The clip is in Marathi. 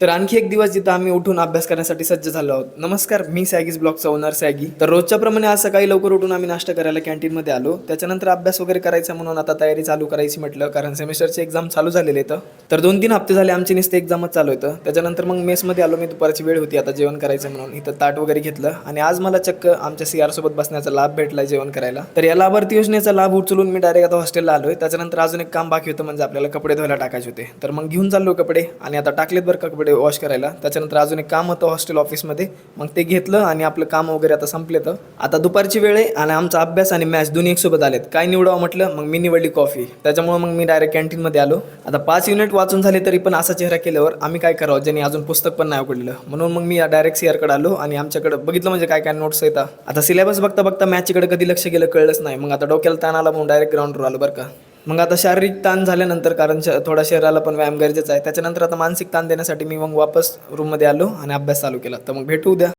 तर आणखी एक दिवस जिथं आम्ही उठून अभ्यास करण्यासाठी सज्ज झालो आहोत. नमस्कार, मी सॅगीज ब्लॉगचा ओनर सॅगी. तर रोजच्या प्रमाणे आज सकाळी लवकर उठून आम्ही नाश्ता करायला कॅन्टीनमध्ये आलो. त्याच्यानंतर अभ्यास वगैरे करायचा म्हणून आता तयारी चालू करायची म्हटलं, कारण सेमिस्टरचे एक्झाम चालू झालेले आहेत. तर 2-3 हप्ते झाले आमची नुसते एक्झामच चालू होतं. त्याच्यानंतर मग मेसमध्ये आलो मी. दुपारची वेळ होती, आता जेवण करायचं म्हणून इथं ताट वगैरे घेतलं आणि आज मला चक्क आमच्या CR सोबत बसण्याचा लाभ भेटला जेवण करायला. तर या लाभार्थी योजनेचा लाभ उचलून मी डायरेक्ट आता हॉस्टेलला आलोय. त्याच्यानंतर अजून एक काम बाकी होतं, म्हणजे आपल्याला कपडे धुवायला टाकायचे होते. तर मग घेऊन चाललो कपडे आणि आता टाकलेत बरं का कपडे वॉश करायला. त्याच्यानंतर अजून एक काम होतं हॉस्टेल ऑफिसमध्ये, मग ते घेतलं आणि आपलं काम वगैरे आता संपलेतं. आता दुपारची वेळ आहे आणि आमचा अभ्यास आणि मॅच दोन्ही एक सोबत आलेत. काय निवडावं म्हटलं, मग मी निवडली कॉफी. त्याच्यामुळे मग मी डायरेक्ट कॅन्टीनमध्ये आलो. आता 5 युनिट वाचून झाले तरी पण असा चेहरा केल्यावर आम्ही काय करावं, ज्यांनी अजून पुस्तक पण नाही उघडलं. म्हणून मग मी डायरेक्ट CRकडे आलो आणि आमच्याकडे बघितलं म्हणजे काय काय नोट्स येतात. आता सिलेबस बघता बघता मॅचकडे कधी लक्ष गेलं कळलंच नाही. मग आता डोक्याला ताण आला म्हणून डायरेक्ट ग्राउंडवर आलो बरं का. मग आता शारीरिक ताण झाल्यानंतर, कारण थोडा शरीराला पण व्यायाम गरजेचा आहे, त्याच्यानंतर आता मानसिक ताण देण्यासाठी मी मग वापस रूममध्ये आलो आणि अभ्यास चालू केला. तर मग भेटू उद्या.